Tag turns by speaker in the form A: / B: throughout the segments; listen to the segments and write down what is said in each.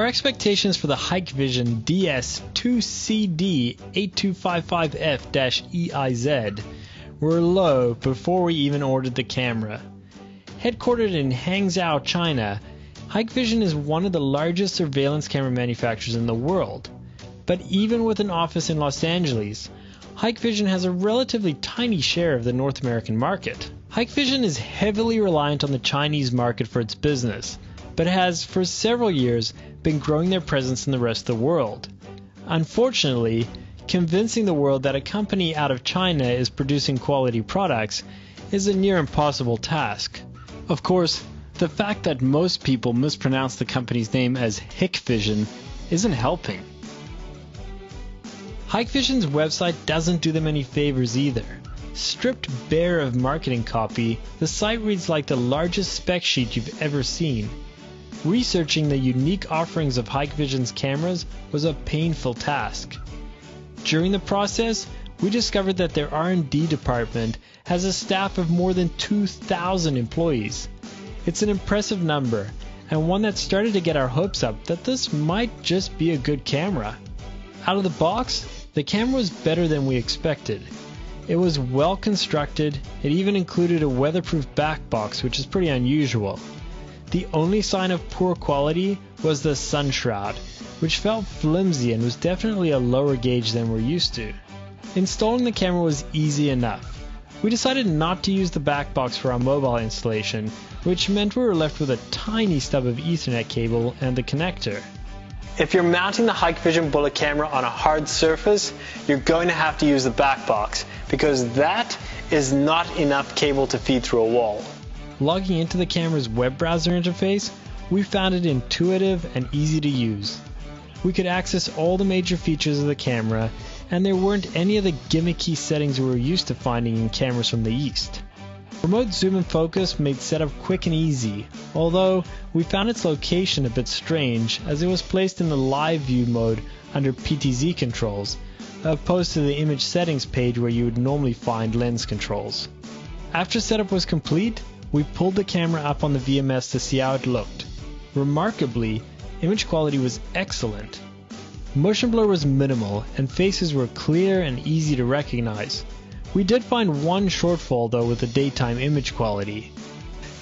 A: Our expectations for the HikVision DS 2CD8255F-EIZ were low before we even ordered the camera. Headquartered in Hangzhou, China, HikVision is one of the largest surveillance camera manufacturers in the world. But even with an office in Los Angeles, HikVision has a relatively tiny share of the North American market. HikVision is heavily reliant on the Chinese market for its business, but has for several years been growing their presence in the rest of the world. Unfortunately, convincing the world that a company out of China is producing quality products is a near impossible task. Of course, the fact that most people mispronounce the company's name as HikVision isn't helping. HikVision's website doesn't do them any favors either. Stripped bare of marketing copy, the site reads like the largest spec sheet you've ever seen. Researching the unique offerings of HikVision's cameras was a painful task. During the process, we discovered that their R&D department has a staff of more than 2,000 employees. It's an impressive number, and one that started to get our hopes up that this might just be a good camera. Out of the box, the camera was better than we expected. It was well constructed. It even included a weatherproof back box, which is pretty unusual. The only sign of poor quality was the sun shroud, which felt flimsy and was definitely a lower gauge than we're used to. Installing the camera was easy enough. We decided not to use the back box for our mobile installation, which meant we were left with a tiny stub of Ethernet cable and the connector. If you're mounting the HikVision bullet camera on a hard surface, you're going to have to use the back box because that is not enough cable to feed through a wall. Logging into the camera's web browser interface, we found it intuitive and easy to use. We could access all the major features of the camera, and there weren't any of the gimmicky settings we were used to finding in cameras from the East. Remote zoom and focus made setup quick and easy, although we found its location a bit strange as it was placed in the live view mode under PTZ controls, opposed to the image settings page where you would normally find lens controls. After setup was complete, we pulled the camera up on the VMS to see how it looked. Remarkably, image quality was excellent. Motion blur was minimal and faces were clear and easy to recognize. We did find one shortfall though with the daytime image quality.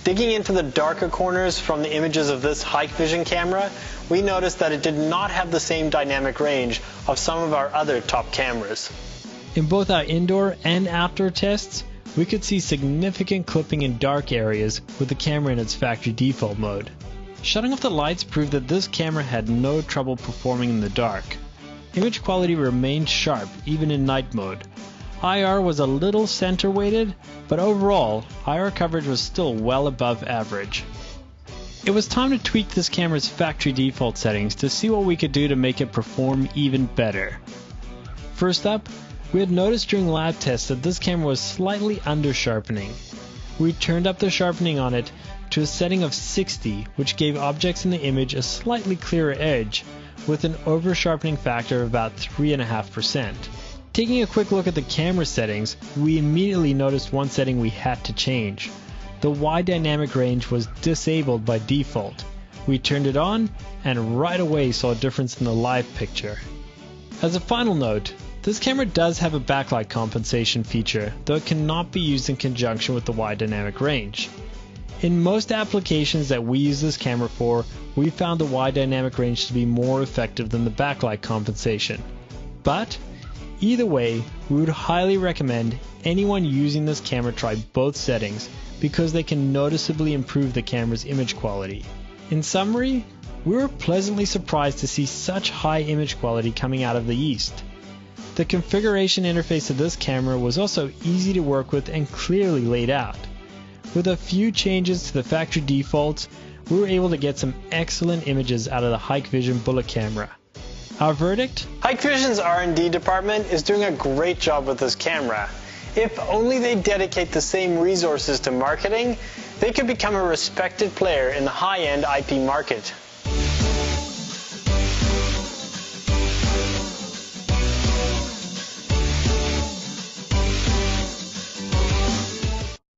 A: Digging into the darker corners from the images of this HikVision camera, we noticed that it did not have the same dynamic range of some of our other top cameras. In both our indoor and outdoor tests, we could see significant clipping in dark areas with the camera in its factory default mode. Shutting off the lights proved that this camera had no trouble performing in the dark. Image quality remained sharp even in night mode. IR was a little center weighted, but overall, IR coverage was still well above average. It was time to tweak this camera's factory default settings to see what we could do to make it perform even better. First up, we had noticed during lab tests that this camera was slightly under sharpening. We turned up the sharpening on it to a setting of 60, which gave objects in the image a slightly clearer edge, with an over sharpening factor of about 3.5%. Taking a quick look at the camera settings, we immediately noticed one setting we had to change. The wide dynamic range was disabled by default. We turned it on and right away saw a difference in the live picture. As a final note, this camera does have a backlight compensation feature, though it cannot be used in conjunction with the wide dynamic range. In most applications that we use this camera for, we found the wide dynamic range to be more effective than the backlight compensation. But either way, we would highly recommend anyone using this camera try both settings because they can noticeably improve the camera's image quality. In summary, we were pleasantly surprised to see such high image quality coming out of the East. The configuration interface of this camera was also easy to work with and clearly laid out. With a few changes to the factory defaults, we were able to get some excellent images out of the HikVision bullet camera. Our verdict? HikVision's R&D department is doing a great job with this camera. If only they dedicate the same resources to marketing, they could become a respected player in the high-end IP market.